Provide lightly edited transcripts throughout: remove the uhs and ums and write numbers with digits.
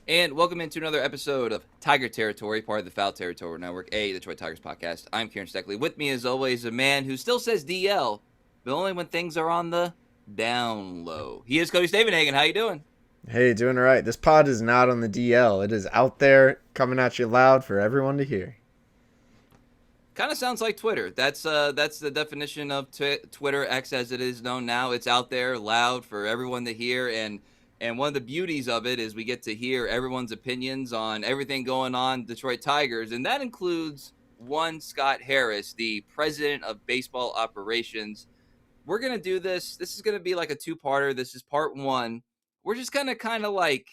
And welcome into another episode of Tiger Territory, part of the Foul Territory Network, a Detroit Tigers podcast. I'm Kieran Steckley. With me, as always, a man who still says DL, but only when things are on the down low. He is Cody Stavenhagen. How you doing? Hey, doing all right. This pod is not on the DL. It is out there coming at you loud for everyone to hear. Kind of sounds like Twitter. That's the definition of Twitter X as it is known now. It's out there, loud for everyone to hear, and one of the beauties of it is we get to hear everyone's opinions on everything going on Detroit Tigers, and that includes one Scott Harris, the president of baseball operations. We're gonna do this. This is gonna be like a two-parter. This is part one. We're just gonna kind of like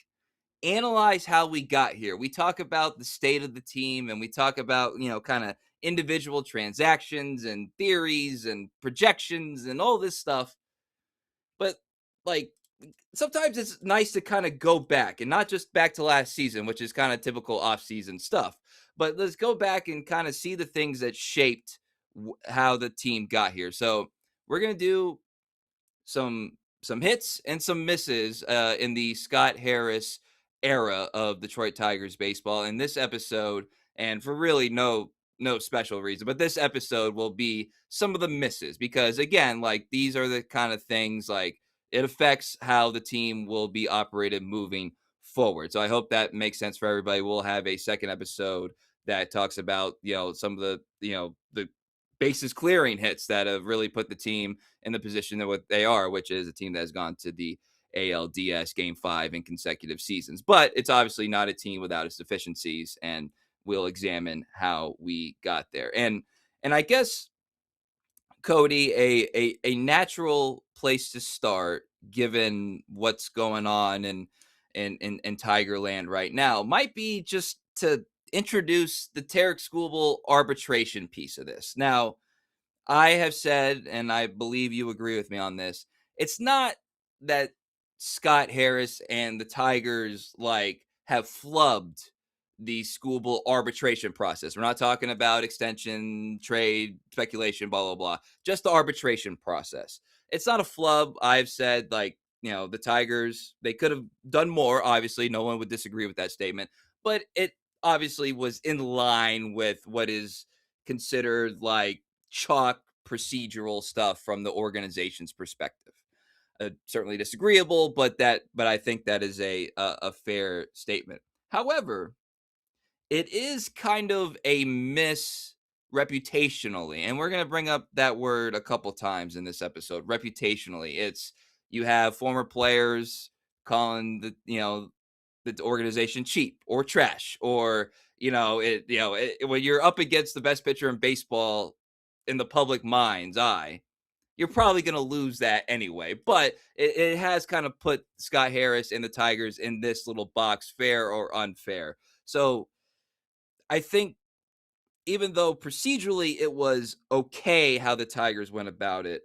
analyze how we got here. We talk about the state of the team and we talk about, kind of individual transactions and theories and projections and all this stuff. But like sometimes it's nice to kind of go back and not just back to last season, which is kind of typical off-season stuff, but let's go back and kind of see the things that shaped how the team got here. So we're going to do some hits and some misses in the Scott Harris era of Detroit Tigers baseball in this episode, and for really no special reason, but this episode will be some of the misses because again, like these are the kind of things like it affects how the team will be operated moving forward. So I hope that makes sense for everybody. We'll have a second episode that talks about some of the bases clearing hits that have really put the team in the position of what they are, which is a team that has gone to the ALDS Game 5 in consecutive seasons. But it's obviously not a team without its deficiencies, and we'll examine how we got there. And I guess, Cody, a natural place to start, given what's going on in Tigerland right now, might be just to introduce the Tarek Skubal arbitration piece of this. Now, I have said, and I believe you agree with me on this, it's not that Scott Harris and the Tigers have flubbed the Skubal arbitration process. We're not talking about extension, trade, speculation, blah, blah, blah. Just the arbitration process. It's not a flub. I've said, the Tigers, they could have done more. Obviously, no one would disagree with that statement. But it obviously was in line with what is considered like chalk procedural stuff from the organization's perspective. Certainly disagreeable, but I think that is a fair statement. However, it is kind of a miss reputationally, and we're going to bring up that word a couple times in this episode. Reputationally, it's you have former players calling the organization cheap or trash, or when you're up against the best pitcher in baseball in the public mind's eye, you're probably going to lose that anyway. But it has kind of put Scott Harris and the Tigers in this little box, fair or unfair. So I think even though procedurally it was okay how the Tigers went about it,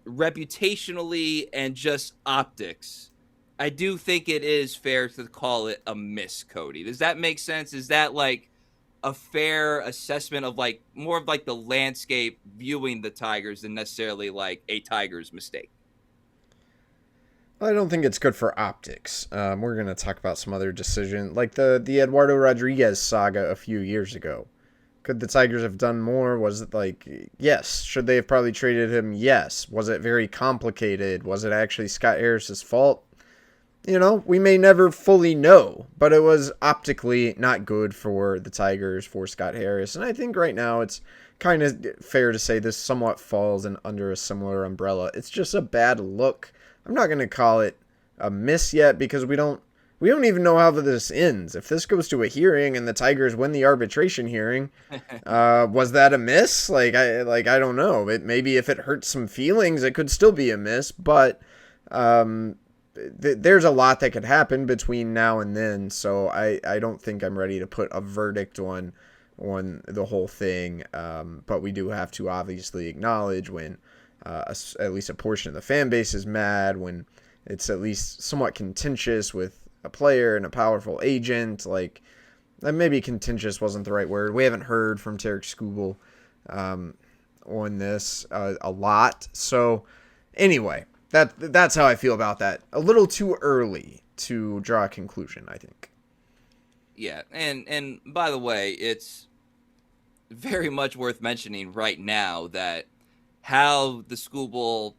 reputationally and just optics, I do think it is fair to call it a miss, Cody. Does that make sense? Is that like a fair assessment of like more of like the landscape viewing the Tigers than necessarily like a Tigers mistake? I don't think it's good for optics. We're going to talk about some other decision, like the Eduardo Rodriguez saga a few years ago. Could the Tigers have done more? Was it like, yes. Should they have probably traded him? Yes. Was it very complicated? Was it actually Scott Harris's fault? We may never fully know, but it was optically not good for the Tigers, for Scott Harris. And I think right now it's kind of fair to say this somewhat falls under a similar umbrella. It's just a bad look. I'm not going to call it a miss yet because we don't even know how this ends. If this goes to a hearing and the Tigers win the arbitration hearing, was that a miss? I don't know. Maybe if it hurts some feelings, it could still be a miss, but there's a lot that could happen between now and then, so I don't think I'm ready to put a verdict on the whole thing, but we do have to obviously acknowledge when at least a portion of the fan base is mad, when it's at least somewhat contentious with a player and a powerful agent. Maybe contentious wasn't the right word. We haven't heard from Tarek Skubal on this a lot, so anyway, that's how I feel about that. A little too early to draw a conclusion, I think. Yeah, and by the way, it's very much worth mentioning right now that how the school ball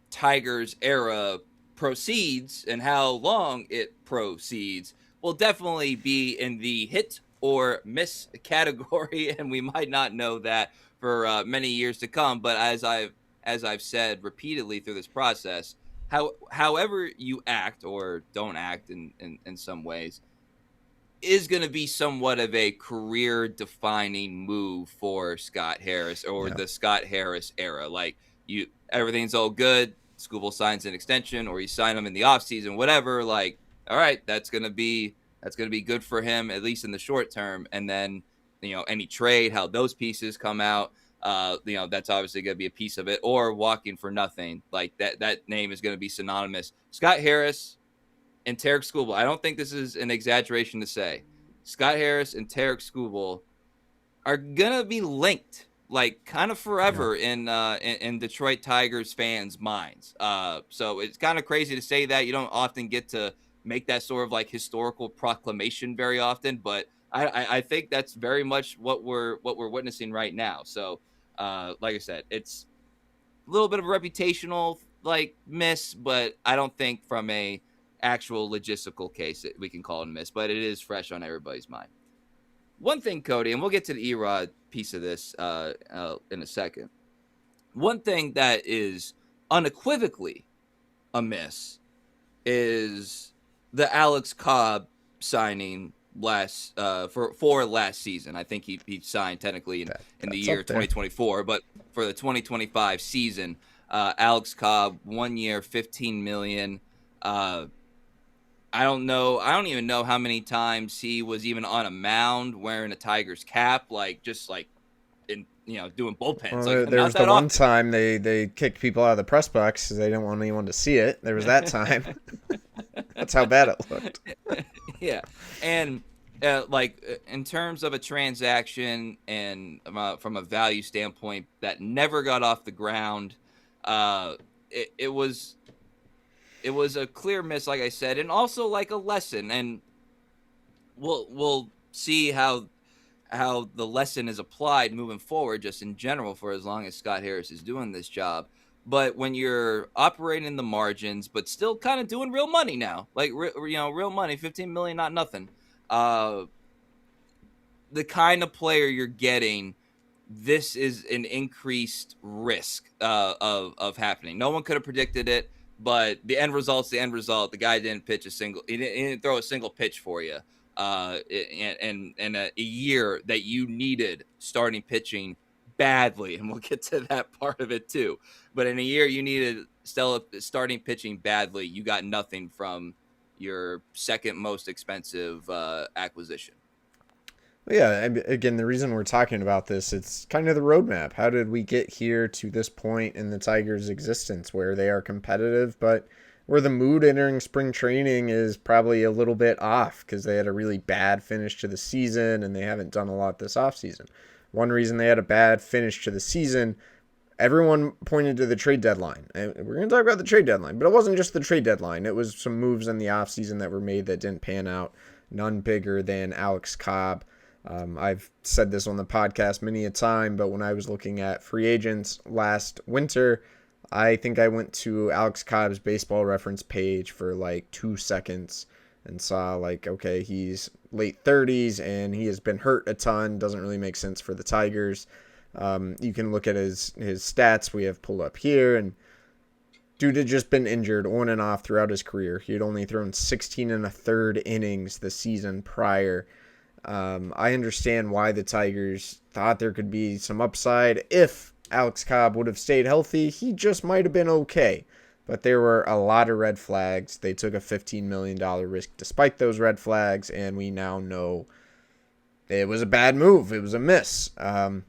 Tigers era proceeds and how long it proceeds will definitely be in the hit or miss category, and we might not know that for many years to come. But as I've said repeatedly through this process, however you act or don't act in some ways is going to be somewhat of a career defining move for Scott Harris or Yeah. the Scott Harris era. Like everything's all good. Scooble signs an extension or you sign him in the offseason, whatever. Like, all right, that's going to be good for him, at least in the short term. And then, any trade, how those pieces come out, that's obviously going to be a piece of it, or walking for nothing. Like that name is going to be synonymous. Scott Harris and Tarek Skubal. I don't think this is an exaggeration to say Scott Harris and Tarek Skubal are gonna be linked like kind of forever in Detroit Tigers fans' minds. So it's kind of crazy to say that. You don't often get to make that sort of like historical proclamation very often, but I think that's very much what we're witnessing right now. So like I said, it's a little bit of a reputational like miss, but I don't think from a actual logistical case that we can call it a miss, but it is fresh on everybody's mind. One thing, Cody, and we'll get to the Erod piece of this in a second. One thing that is unequivocally a miss is the Alex Cobb signing for last season. I think he signed technically in the year 2024, but for the 2025 season, Alex Cobb, 1 year, $15 million. I don't even know how many times he was even on a mound wearing a Tigers cap, like just like in doing bullpens. Well, Like there not was that the one often. time they kicked people out of the press box because they didn't want anyone to see it. There was that time. That's how bad it looked. Yeah, and in terms of a transaction and from a value standpoint that never got off the ground, it was a clear miss, like I said, and also like a lesson. And we'll see how the lesson is applied moving forward, just in general, for as long as Scott Harris is doing this job. But when you're operating in the margins, but still kind of doing real money now, like real money, 15 million, not nothing. The kind of player you're getting, this is an increased risk of happening. No one could have predicted it, but the end result's the end result. The guy didn't pitch he didn't throw a single pitch for you. In a year that you needed starting pitching badly, and we'll get to that part of it too. But in a year you needed starting pitching badly, you got nothing from your second most expensive acquisition. Yeah, again, the reason we're talking about this, it's kind of the roadmap. How did we get here to this point in the Tigers' existence where they are competitive, but where the mood entering spring training is probably a little bit off because they had a really bad finish to the season and they haven't done a lot this offseason. One reason they had a bad finish to the season, everyone pointed to the trade deadline. And we're going to talk about the trade deadline, but it wasn't just the trade deadline. It was some moves in the offseason that were made that didn't pan out. None bigger than Alex Cobb. I've said this on the podcast many a time, but when I was looking at free agents last winter, I think I went to Alex Cobb's baseball reference page for like 2 seconds and saw like, okay, he's late 30s and he has been hurt a ton. Doesn't really make sense for the Tigers. You can look at his stats we have pulled up here, and dude had just been injured on and off throughout his career. He had only thrown 16 1/3 innings the season prior. I understand why the Tigers thought there could be some upside. If Alex Cobb would have stayed healthy, he just might have been okay. But there were a lot of red flags. They took a $15 million risk despite those red flags, and we now know it was a bad move. It was a miss. To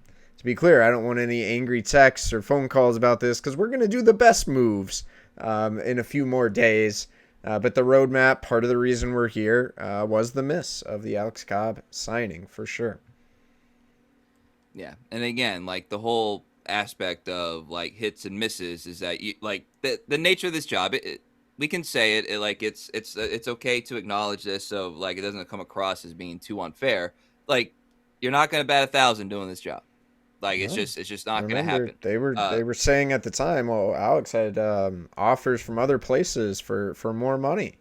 be clear, I don't want any angry texts or phone calls about this because we're going to do the best moves in a few more days. But the roadmap, part of the reason we're here, was the miss of the Alex Cobb signing, for sure. Yeah, and again, like the whole aspect of like hits and misses is that you like the nature of this job. we can say it, like it's okay to acknowledge this, so like it doesn't come across as being too unfair. Like you're not going to bat 1,000 doing this job. Like No. it's just not going to Remember, happen. they were saying at the time, well, Alex had offers from other places for more money.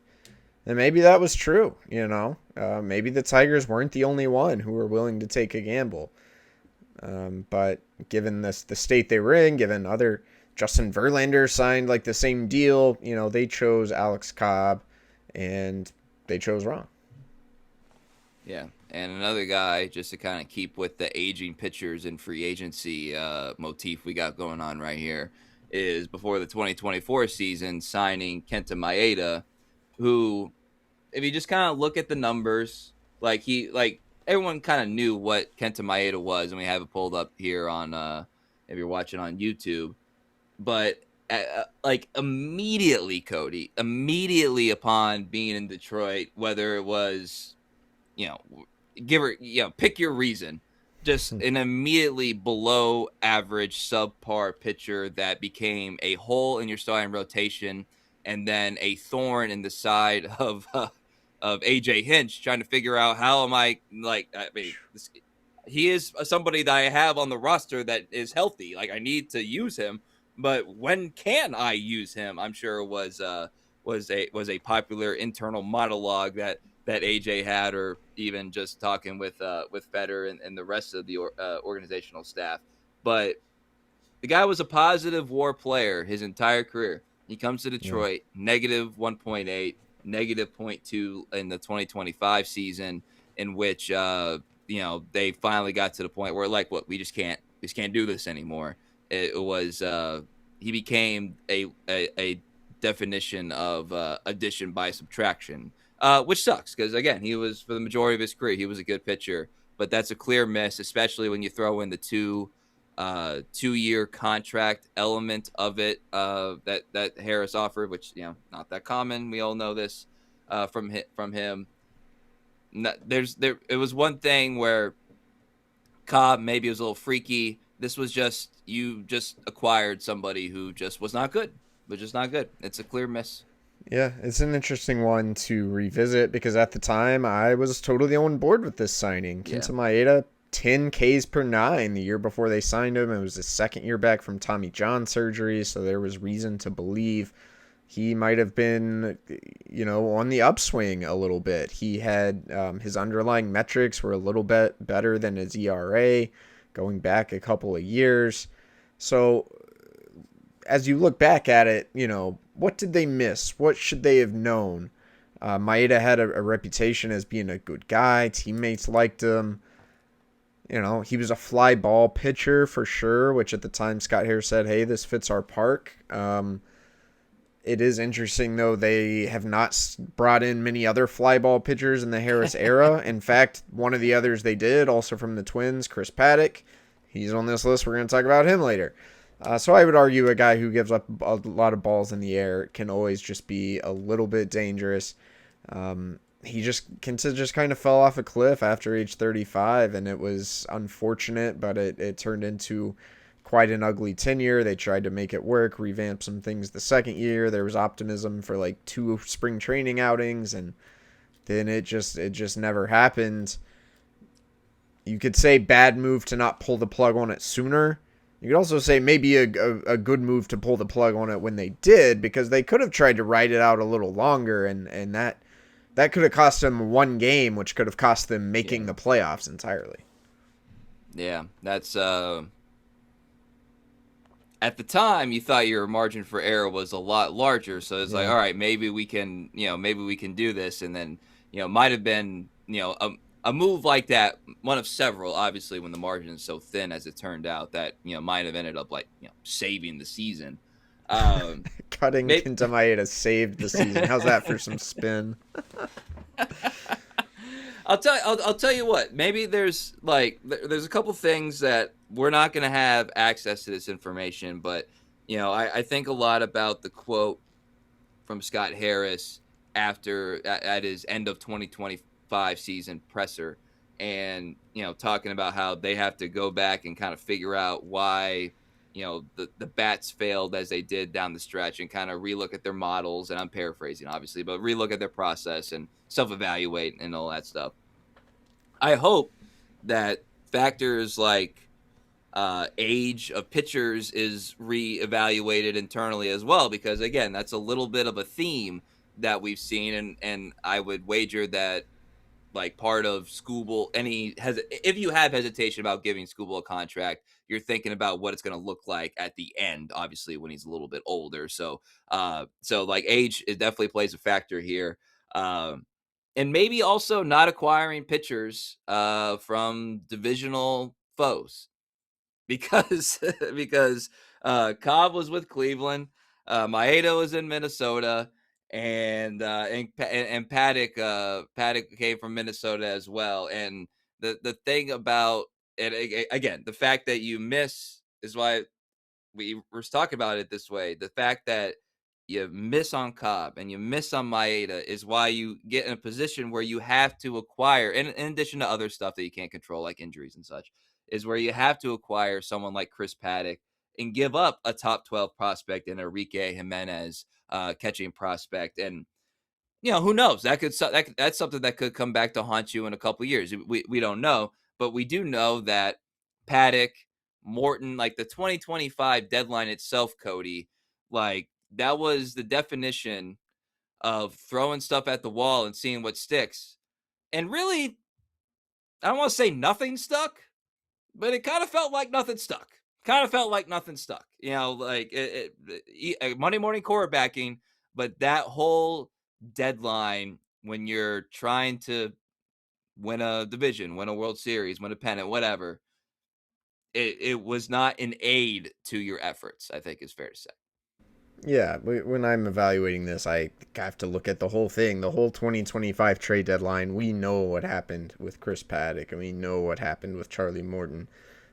And maybe that was true, you know. Maybe the Tigers weren't the only one who were willing to take a gamble. But given this the state they were in, given other Justin Verlander signed like the same deal, you know, they chose Alex Cobb, and they chose wrong. Yeah, and another guy just to kind of keep with the aging pitchers and free agency motif we got going on right here is before the 2024 season signing Kenta Maeda, who, if you just kind of look at the numbers, like everyone kind of knew what Kenta Maeda was, and we have it pulled up here on if you're watching on YouTube, but like immediately, Cody, immediately upon being in Detroit, whether it was, you know, give her, you know, pick your reason, just an immediately below average subpar pitcher that became a hole in your starting rotation, and then a thorn in the side of AJ Hinch, trying to figure out how am I, like, I mean, he is somebody that I have on the roster that is healthy. Like, I need to use him, but when can I use him? I'm sure was a popular internal monologue that AJ had, or even just talking with Feder and the rest of the organizational staff. But the guy was a positive WAR player his entire career. He comes to Yeah. Detroit, negative 1.8, negative zero point 0.2 in the 2025 season, in which they finally got to the point where, like, what, we just can't do this anymore. It was he became a definition of addition by subtraction, which sucks because, again, he was, for the majority of his career, he was a good pitcher, but that's a clear miss, especially when you throw in the 2-year contract element of it that Harris offered, which, not that common. We all know this from him. It was one thing where Cobb maybe was a little freaky. This was just, you just acquired somebody who just was not good. It's a clear miss. Yeah, it's an interesting one to revisit because at the time I was totally on board with this signing. Yeah. Kenta Maeda, 10 Ks per 9 the year before they signed him. It was his second year back from Tommy John surgery, so there was reason to believe he might have been, on the upswing a little bit. He had his underlying metrics were a little bit better than his ERA going back a couple of years. So as you look back at it, what did they miss? What should they have known? Maeda had a reputation as being a good guy. Teammates liked him. He was a fly ball pitcher for sure, which at the time Scott Harris said, hey, this fits our park. It is interesting, though, they have not brought in many other fly ball pitchers in the Harris era. In fact, one of the others they did, also from the Twins, Chris Paddock, he's on this list. We're going to talk about him later. So I would argue a guy who gives up a lot of balls in the air can always just be a little bit dangerous. Kenta just kind of fell off a cliff after age 35, and it was unfortunate, but it turned into quite an ugly tenure. They tried to make it work, revamp some things the second year. There was optimism for like 2 spring training outings, and then it just never happened. You could say bad move to not pull the plug on it sooner. You could also say maybe a good move to pull the plug on it when they did, because they could have tried to ride it out a little longer, and that could have cost them 1 game, which could have cost them making the playoffs entirely. Yeah, that's at the time you thought your margin for error was a lot larger, so it's like, all right, maybe we can do this, and then might have been a move like that, one of several, obviously, when the margin is so thin as it turned out, that might have ended up like saving the season. Cutting Kenta Maeda saved the season. How's that for some spin? I'll tell you what. Maybe there's a couple things that we're not going to have access to this information, but I think a lot about the quote from Scott Harris after at his end of 2025 season presser, and talking about how they have to go back and kind of figure out why the bats failed as they did down the stretch, and kind of relook at their models. And I'm paraphrasing, obviously, but relook at their process and self-evaluate and all that stuff. I hope that factors like age of pitchers is reevaluated internally as well, because again, that's a little bit of a theme that we've seen, and I would wager that like part of Skubal, if you have hesitation about giving Skubal a contract, you're thinking about what it's going to look like at the end, obviously when he's a little bit older. So like age, it definitely plays a factor here. And maybe also not acquiring pitchers from divisional foes, because because Cobb was with Cleveland, Maeda was in Minnesota, and Paddock came from Minnesota as well. And the thing about it, again, the fact that you miss is why we were talking about it this way. The fact that you miss on Cobb and you miss on Maeda is why you get in a position where you have to acquire, in addition to other stuff that you can't control, like injuries and such, is where you have to acquire someone like Chris Paddock and give up a top 12 prospect in Enrique Jimenez, catching prospect. And who knows? That's something that could come back to haunt you in a couple of years. We don't know, but we do know that Paddock, Morton, like the 2025 deadline itself, Cody, like that was the definition of throwing stuff at the wall and seeing what sticks. And really, I don't want to say nothing stuck, but it kind of felt like nothing stuck. Like Monday morning quarterbacking, but that whole deadline when you're trying to win a division, win a World Series, win a pennant, whatever, it was not an aid to your efforts, I think is fair to say. Yeah, when I'm evaluating this, I have to look at the whole thing, the whole 2025 trade deadline. We know what happened with Chris Paddock, and we know what happened with Charlie Morton.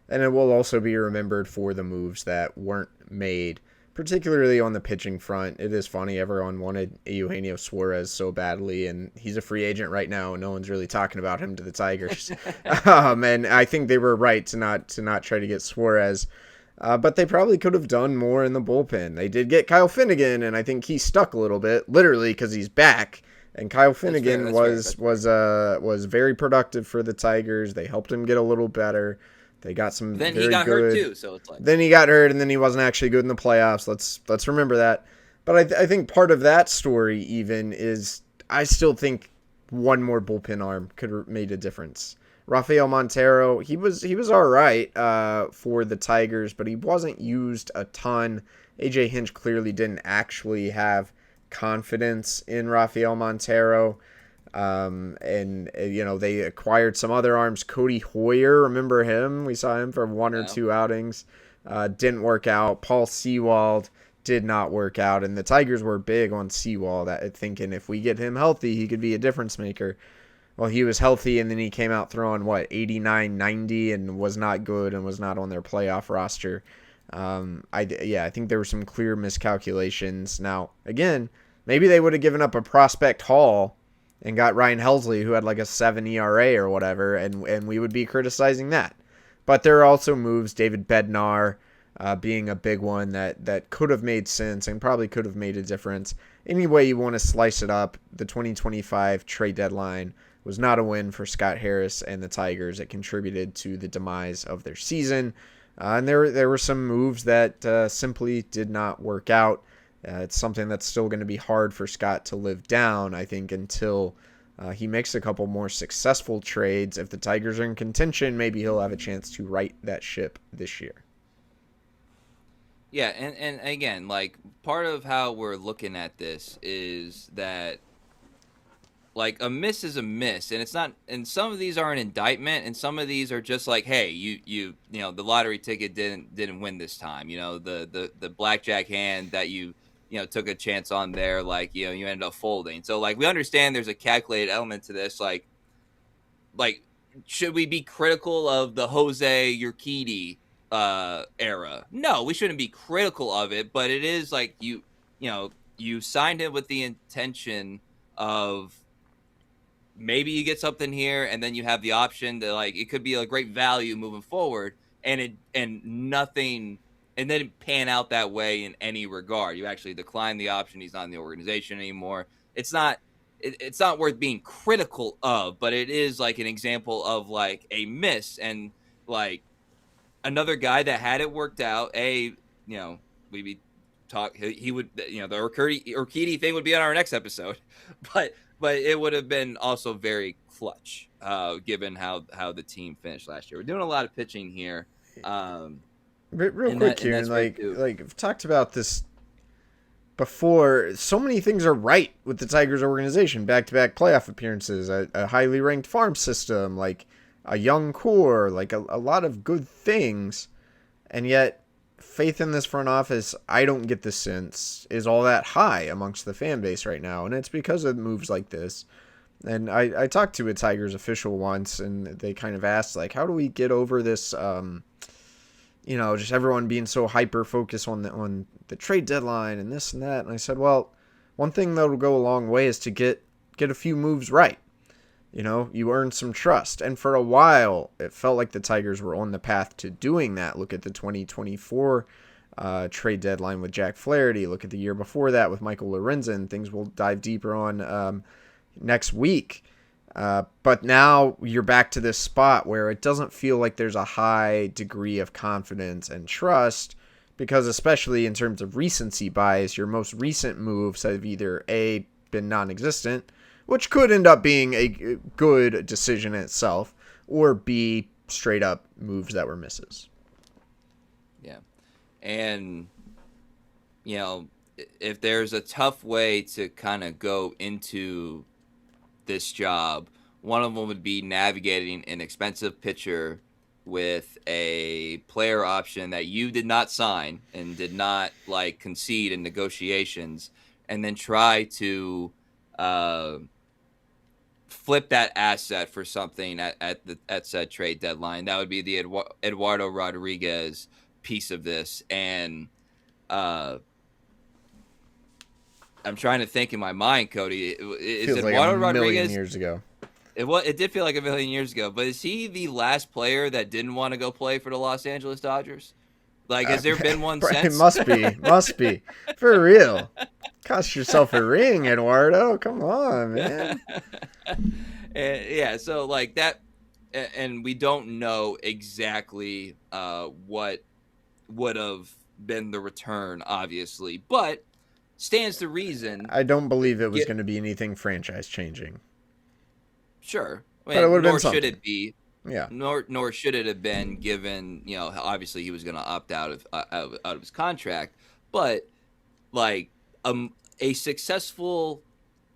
And it will also be remembered for the moves that weren't made, particularly on the pitching front. It is funny, everyone wanted Eugenio Suarez so badly, and he's a free agent right now, and no one's really talking about him to the Tigers. And I think they were right to not try to get Suarez. But they probably could have done more in the bullpen. They did get Kyle Finnegan, and I think he stuck a little bit, literally because he's back. And Kyle Finnegan was very productive for the Tigers. They helped him get a little better. They got some Then very he got good. hurt too, so it's like Then he got hurt, and then he wasn't actually good in the playoffs. Let's remember that. But I think part of that story even is I still think one more bullpen arm could have made a difference. Rafael Montero, he was all right for the Tigers, but he wasn't used a ton. AJ Hinch clearly didn't actually have confidence in Rafael Montero. And they acquired some other arms. Cody Hoyer, remember him? We saw him for one or two outings. Didn't work out. Paul Sewald did not work out. And the Tigers were big on Sewald, thinking if we get him healthy, he could be a difference maker. Well, he was healthy, and then he came out throwing, 89, 90, and was not good and was not on their playoff roster. I think there were some clear miscalculations. Now, again, maybe they would have given up a prospect haul and got Ryan Helsley, who had like a 7 ERA or whatever, and we would be criticizing that. But there are also moves, David Bednar being a big one that could have made sense and probably could have made a difference. Any way you want to slice it up, the 2025 trade deadline was not a win for Scott Harris and the Tigers. It contributed to the demise of their season. And there were some moves that simply did not work out. It's something that's still going to be hard for Scott to live down, I think, until he makes a couple more successful trades. If the Tigers are in contention, maybe he'll have a chance to right that ship this year. Yeah, and again, like part of how we're looking at this is that like a miss is a miss, and it's not, and some of these are an indictment, and some of these are just like, hey, the lottery ticket didn't win this time, the blackjack hand that you took a chance on there, like you ended up folding. So like we understand there's a calculated element to this, like should we be critical of the Jose Urquidy era? No, we shouldn't be critical of it, but it is like you signed it with the intention of maybe you get something here, and then you have the option to, like, it could be a great value moving forward, and nothing and then pan out that way in any regard. You actually decline the option. He's not in the organization anymore. It's not worth being critical of, but it is like an example of like a miss, and like another guy that had it worked out. We'd be talk. He would, the Urquidy thing would be on our next episode, but it would have been also very clutch, given how the team finished last year. We're doing a lot of pitching here. Real quick, Kieran, like I've talked about this before. So many things are right with the Tigers organization: back-to-back playoff appearances, a highly ranked farm system, like a young core, like a lot of good things, and yet faith in this front office, I don't get the sense, is all that high amongst the fan base right now, and it's because of moves like this. And I talked to a Tigers official once, and they kind of asked, like, how do we get over this, just everyone being so hyper-focused on the trade deadline and this and that. And I said, well, one thing that will go a long way is to get a few moves right. You earn some trust. And for a while, it felt like the Tigers were on the path to doing that. Look at the 2024 trade deadline with Jack Flaherty. Look at the year before that with Michael Lorenzen. Things we'll dive deeper on next week. But now you're back to this spot where it doesn't feel like there's a high degree of confidence and trust, because especially in terms of recency bias, your most recent moves have either A, been non-existent, which could end up being a good decision in itself, or B, straight up moves that were misses. Yeah. And, if there's a tough way to kind of go into this job, one of them would be navigating an expensive pitcher with a player option that you did not sign and did not concede in negotiations, and then try to flip that asset for something at said trade deadline. That would be the Eduardo Rodriguez piece of this. And I'm trying to think in my mind, Cody. Is Feels Eduardo like a million Rodriguez years ago? It did feel like a million years ago, but is he the last player that didn't want to go play for the Los Angeles Dodgers? Has there been one since? It must be. For real. Cost yourself a ring, Eduardo. Come on, man. So that, and we don't know exactly what would have been the return, obviously, but stands to reason. I don't believe it was going to be anything franchise changing. Sure, but it would have been something. Should it be? Yeah. Nor should it have been, given obviously he was going to opt out of his contract, but a successful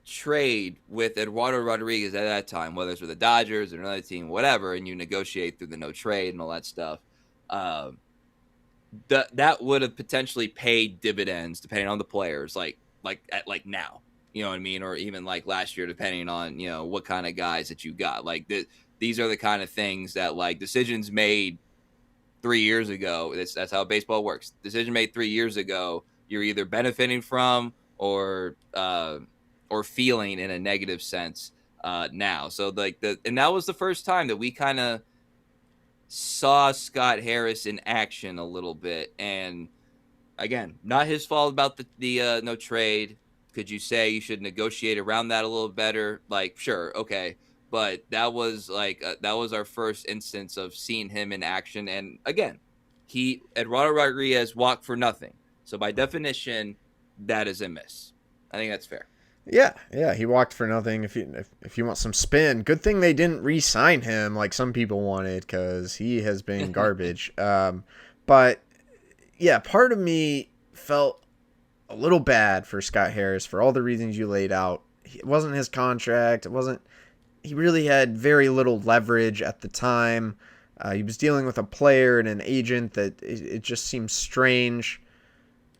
trade with Eduardo Rodriguez at that time, whether it's with the Dodgers or another team, whatever, and you negotiate through the no trade and all that stuff, that would have potentially paid dividends depending on the players, now, you know what I mean, or even last year, depending on what kind of guys that you got. These are the kind of things that decisions made 3 years ago. That's how baseball works. Decision made 3 years ago, you're either benefiting from or feeling in a negative sense now. So and that was the first time that we kind of saw Scott Harris in action a little bit. And again, not his fault about the no trade. Could you say you should negotiate around that a little better? Sure, okay. But that was that was our first instance of seeing him in action. And again, Eduardo Rodriguez walked for nothing. So by definition, that is a miss. I think that's fair. Yeah, he walked for nothing. If you want some spin, good thing they didn't re-sign him like some people wanted, because he has been garbage. But yeah, part of me felt a little bad for Scott Harris for all the reasons you laid out. It wasn't his contract. He really had very little leverage at the time. He was dealing with a player and an agent that it just seems strange.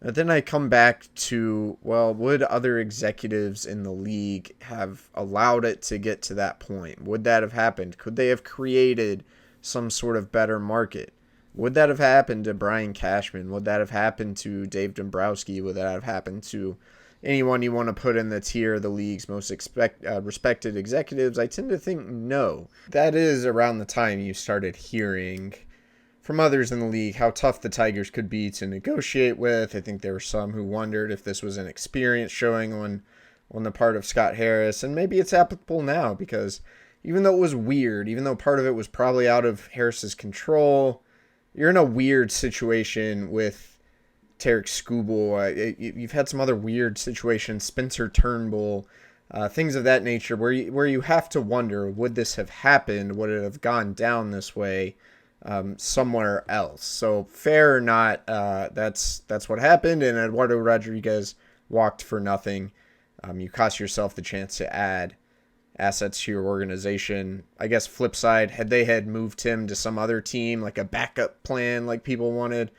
But then I come back to, well, would other executives in the league have allowed it to get to that point? Would that have happened? Could they have created some sort of better market? Would that have happened to Brian Cashman? Would that have happened to Dave Dombrowski? Would that have happened to anyone you want to put in the tier of the league's most respected executives? I tend to think no. That is around the time you started hearing from others in the league how tough the Tigers could be to negotiate with. I think there were some who wondered if this was an experience showing on the part of Scott Harris, and maybe it's applicable now because even though it was weird, even though part of it was probably out of Harris's control, you're in a weird situation with Tarek Skubal. You've had some other weird situations, Spencer Turnbull, things of that nature, where you have to wonder, would this have happened? Would it have gone down this way somewhere else? So fair or not, that's what happened, and Eduardo Rodriguez walked for nothing. You cost yourself the chance to add assets to your organization. I guess flip side, had they had moved him to some other team, like a backup plan, like people wanted,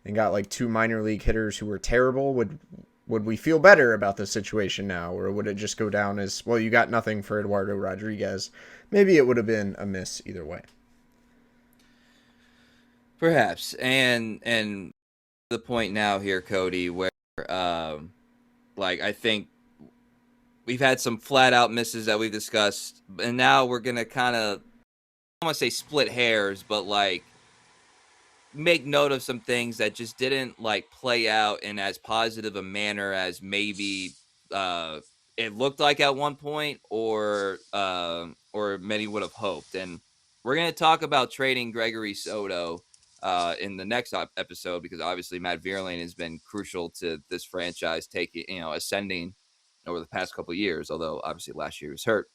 and got like 2 minor league hitters who were terrible, would we feel better about the situation now, or would it just go down as, well, you got nothing for Eduardo Rodriguez? Maybe it would have been a miss either way. Perhaps, and the point now here, Cody, where like I think we've had some flat out misses that we've discussed, and now we're gonna kind of, I don't want to say split hairs, but like make note of some things that just didn't like play out in as positive a manner as maybe uh it looked like at one point, or many would have hoped. And we're going to talk about trading Gregory Soto in the next episode, because obviously Matt Vierling has been crucial to this franchise taking, ascending over the past couple of years, although obviously last year he was hurt.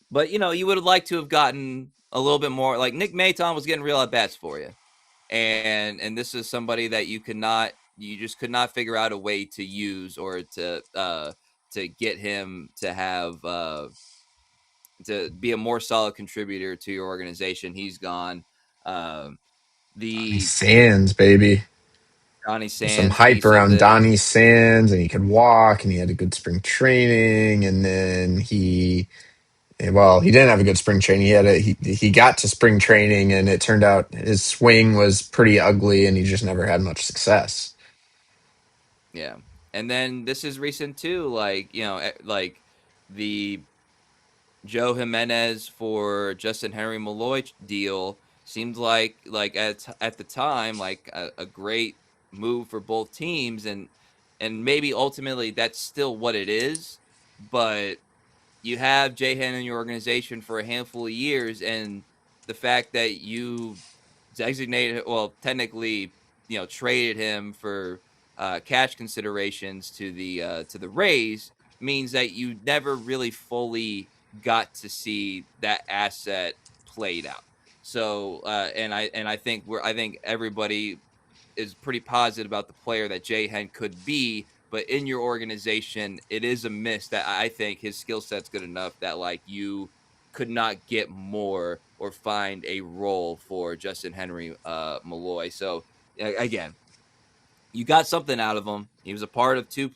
But you would have liked to have gotten a little bit more. Like Nick Maton was getting real at bats for you, and this is somebody that you just could not figure out a way to use, or to get him to have to be a more solid contributor to your organization. He's gone. Um, Donnie the Sands, baby. Johnny There's some Sands hype piece of around this. Donnie Sands, and he could walk, and he had a good spring training, and then he didn't have a good spring training. He got to spring training, and it turned out his swing was pretty ugly, and he just never had much success. Yeah, and then this is recent too. Like like the Joe Jimenez for Justin Henry Malloy deal seemed like at the time like a great move for both teams, and maybe ultimately that's still what it is. But you have Jahan in your organization for a handful of years, and the fact that you designated, well, technically, traded him for cash considerations to the Rays means that you never really fully got to see that asset played out. So, I think everybody is pretty positive about the player that Jay Hen could be, but in your organization, it is a miss that I think his skill set's good enough that like you could not get more or find a role for Justin Henry Malloy. So again, you got something out of him. He was a part of 2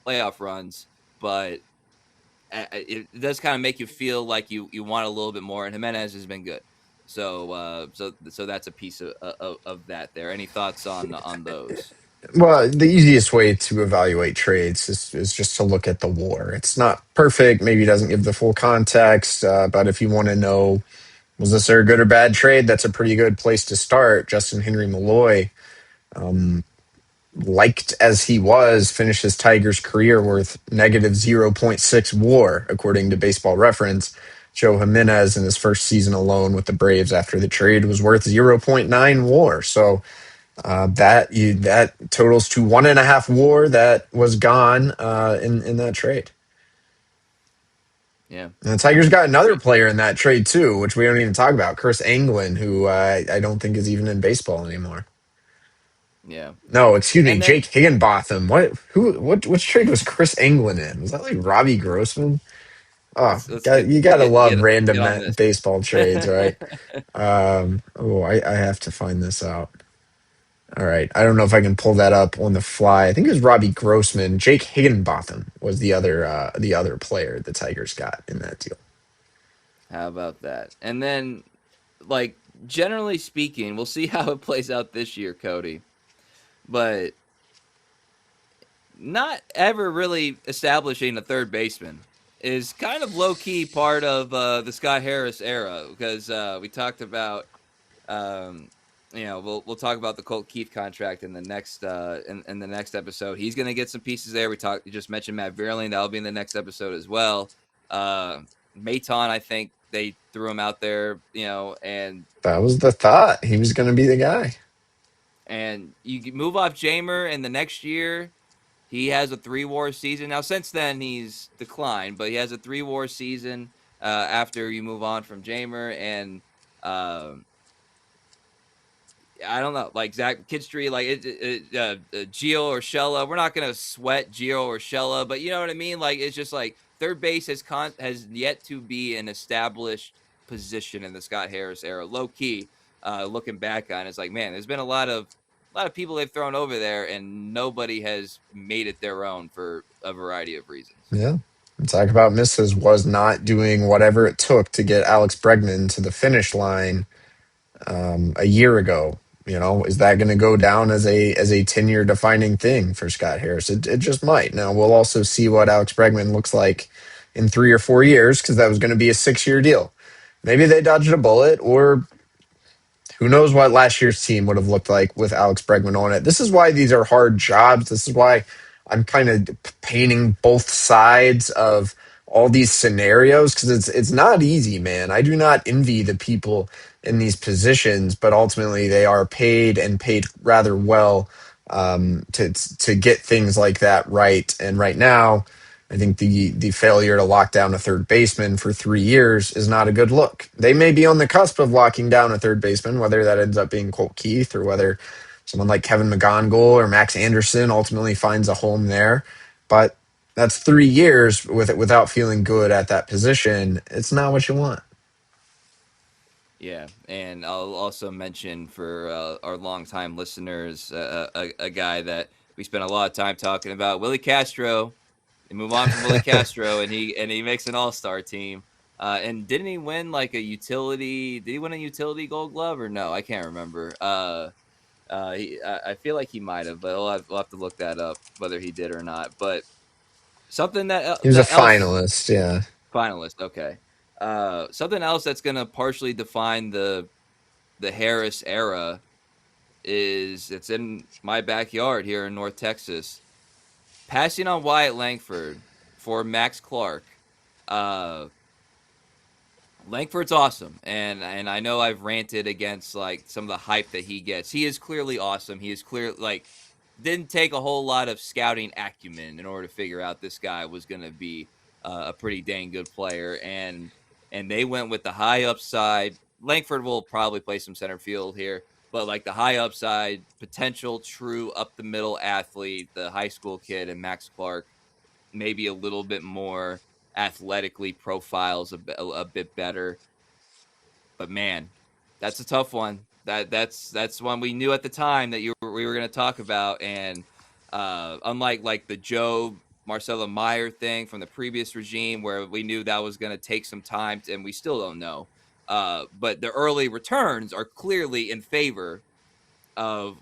playoff runs, but it does kind of make you feel like you want a little bit more. And Jimenez has been good. So that's a piece of that there. Any thoughts on those? Well, the easiest way to evaluate trades is just to look at the WAR. It's not perfect, maybe doesn't give the full context, but if you want to know, was this a good or bad trade, that's a pretty good place to start. Justin Henry Malloy, liked as he was, finished his Tigers career worth negative zero point 0.6 WAR, according to Baseball Reference. Joe Jimenez in his first season alone with the Braves after the trade was worth zero point 0.9 WAR. So that totals to 1.5 WAR that was gone in that trade. Yeah. And the Tigers got another Agreed. player in that trade too, which we don't even talk about, Chris Anglin, who I don't think is even in baseball anymore. Yeah. No, excuse me, And then Jake Higginbotham. Which trade was Chris Anglin in? Was that like Robbie Grossman? Oh, let's you gotta love get random on this. baseball trades, right? I have to find this out. All right, I don't know if I can pull that up on the fly. I think it was Robbie Grossman. Jake Higginbotham was the other player the Tigers got in that deal. How about that? And then, like, generally speaking, we'll see how it plays out this year, Cody. But not ever really establishing a third baseman is kind of low key part of the Scott Harris era, because we talked about um, we'll talk about the Colt Keith contract in the next in the next episode. He's going to get some pieces there. You just mentioned Matt Vierling. That'll be in the next episode as well. Maton, I think they threw him out there, and That was the thought. He was going to be the guy. you move off Jamer, and the next year he has a 3-war season. Now since then he's declined, but he has a 3-war season after you move on from Jamer, and um I don't know, like Zach Kidstree, like Gio or Shella. We're not gonna sweat Gio or Shella, but you know what I mean. Like it's just like third base has yet to be an established position in the Scott Harris era. Low key, looking back on, it's like, man, there's been a lot of people they've thrown over there, and nobody has made it their own for a variety of reasons. Yeah. Talk about misses was not doing whatever it took to get Alex Bregman to the finish line a year ago. Is that going to go down as a tenure defining thing for Scott Harris? It just might. Now we'll also see what Alex Bregman looks like in 3 or 4 years because that was going to be a 6-year deal. Maybe they dodged a bullet, or who knows what last year's team would have looked like with Alex Bregman on it. This is why these are hard jobs. This is why I'm kind of painting both sides of all these scenarios because it's not easy, man. I do not envy the people in these positions, but ultimately they are paid and paid rather well to get things like that right. And right now, I think the failure to lock down a third baseman for 3 years is not a good look. They may be on the cusp of locking down a third baseman, whether that ends up being Colt Keith or whether someone like Kevin McGonigal or Max Anderson ultimately finds a home there. But that's 3 years without feeling good at that position. It's not what you want. Yeah, and I'll also mention for our longtime listeners a guy that we spent a lot of time talking about, Willie Castro. They move on from Willie Castro, and he makes an All-Star team. And didn't he win like a utility? Did he win a utility Gold Glove or no? I can't remember. I feel like he might have, but we'll have to look that up whether he did or not. But something He was a that else finalist, yeah. finalist. Okay. Something else that's going to partially define the Harris era is it's in my backyard here in North Texas. Passing on Wyatt Langford for Max Clark. Uh, Langford's awesome, and I know I've ranted against like some of the hype that he gets. He is clearly awesome. He is clear like didn't take a whole lot of scouting acumen in order to figure out this guy was going to be a pretty dang good player, and they went with the high upside. Langford will probably play some center field here, but like the high upside potential, true up the middle athlete, the high school kid, and Max Clark maybe a little bit more athletically profiles a bit better. But man, that's a tough one. That's one we knew at the time that we were going to talk about, and unlike like the Joe Marcelo Meyer thing from the previous regime, where we knew that was going to take some time, and we still don't know. But the early returns are clearly in favor of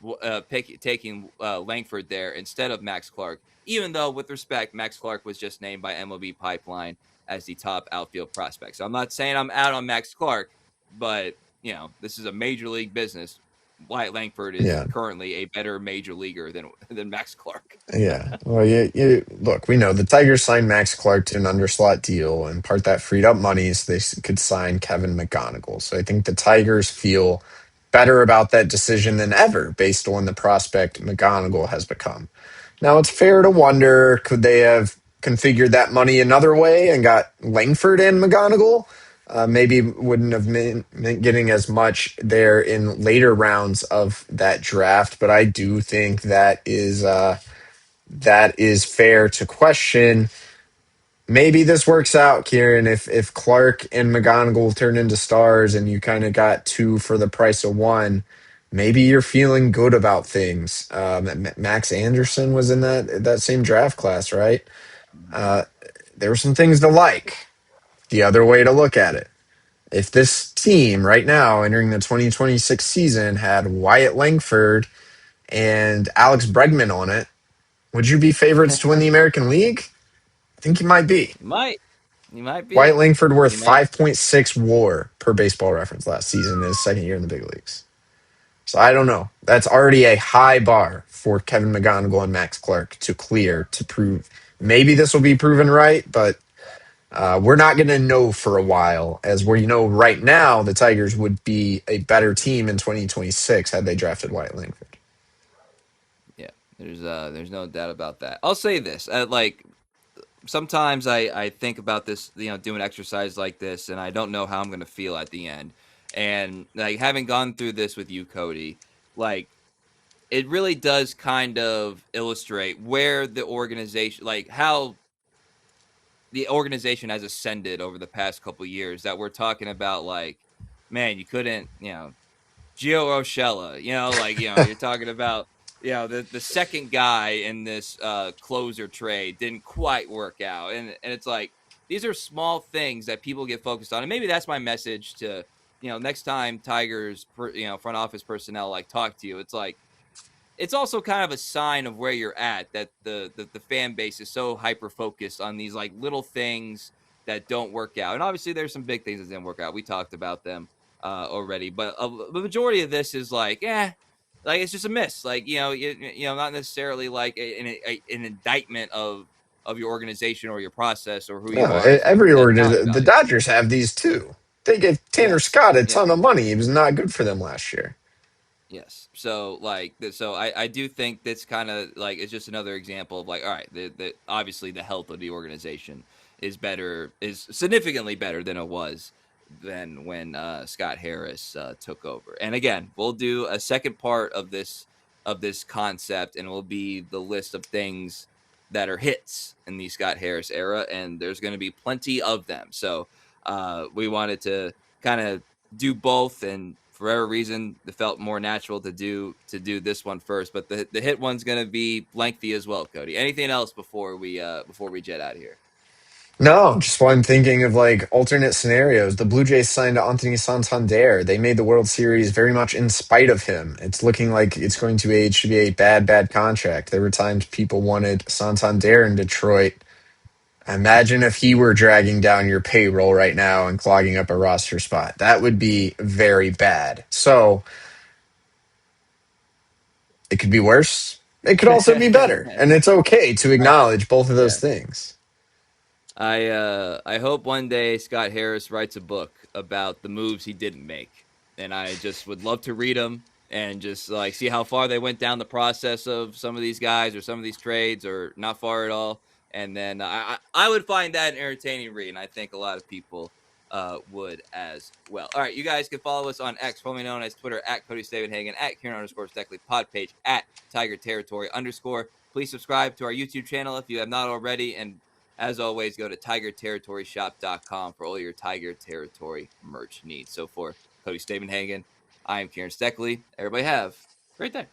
taking Langford there instead of Max Clark, even though, with respect, Max Clark was just named by MLB Pipeline as the top outfield prospect. So I'm not saying I'm out on Max Clark, but, this is a major league business. Wyatt Langford is Yeah. currently a better major leaguer than Max Clark. Yeah. Well, look, we know the Tigers signed Max Clark to an underslot deal, and part that freed up money so they could sign Kevin McGonigal. So I think the Tigers feel better about that decision than ever based on the prospect McGonigal has become. Now, it's fair to wonder, could they have configured that money another way and got Langford and McGonigal? Maybe wouldn't have meant getting as much there in later rounds of that draft, but I do think that is fair to question. Maybe this works out, Kieran. If Clark and McGonigal turn into stars and you kind of got two for the price of one, maybe you're feeling good about things. Max Anderson was in that same draft class, right? Mhm. Uh, there were some things to like. The other way to look at it. If this team right now entering the 2026 season had Wyatt Langford and Alex Bregman on it, would you be favorites to win the American League? I think you might be. You might. You might Wyatt be. Langford worth You might. 5.6 WAR per Baseball Reference last season in his second year in the big leagues. So I don't know. That's already a high bar for Kevin McGonigal and Max Clark to clear to prove. Maybe this will be proven right, but we're not going to know for a while. As we know right now, the Tigers would be a better team in 2026 had they drafted Wyatt Langford. Yeah, there's no doubt about that. I'll say this, like sometimes I think about this, doing exercise like this, and I don't know how I'm going to feel at the end. And like having gone through this with you, Cody, like it really does kind of illustrate where the organization, like how the organization has ascended over the past couple years. That we're talking about, like, man, you couldn't, Gio Urshela, you're talking about, the second guy in this closer trade didn't quite work out. And it's like, these are small things that people get focused on. And maybe that's my message to, next time Tigers, front office personnel like talk to you, it's like, it's also kind of a sign of where you're at, that the fan base is so hyper focused on these like little things that don't work out. And obviously there's some big things that didn't work out. We talked about them already, but the majority of this is like, like it's just a miss. Like, not necessarily like an indictment of your organization or your process or who you No, are as every a talent organization, the value. Dodgers have these too. They gave Tanner Yes. Scott a Yeah. ton of money. He was not good for them last year. Yes. So like, so I do think that's kind of like, it's just another example of like, all right, the obviously the health of the organization is significantly better than it was than when Scott Harris took over. And again, we'll do a second part of this concept, and it will be the list of things that are hits in the Scott Harris era, and there's going to be plenty of them. So we wanted to kind of do both, and for whatever reason it felt more natural to do this one first, but the hit one's going to be lengthy as well. Cody, anything else before we jet out of here? No, just while I'm thinking of like alternate scenarios. The Blue Jays signed Anthony Santander. They made the World Series very much in spite of him. It's looking like it's going to age to be a bad contract. There were times people wanted Santander in Detroit. Imagine if he were dragging down your payroll right now and clogging up a roster spot. That would be very bad. So it could be worse. It could also be better. And it's okay to acknowledge both of those Yeah. things. I hope one day Scott Harris writes a book about the moves he didn't make, and I just would love to read them and just like see how far they went down the process of some of these guys or some of these trades, or not far at all. And then I would find that an entertaining read, and I think a lot of people would as well. All right, you guys can follow us on X, formerly known as Twitter, at Cody Stavenhagen, at Kieran_Steckley, pod page at Tiger Territory _. Please subscribe to our YouTube channel if you have not already, and as always, go to tigerterritoryshop.com for all your Tiger Territory merch needs. So for Cody Stavenhagen, I am Kieran Steckley. Everybody have a great day.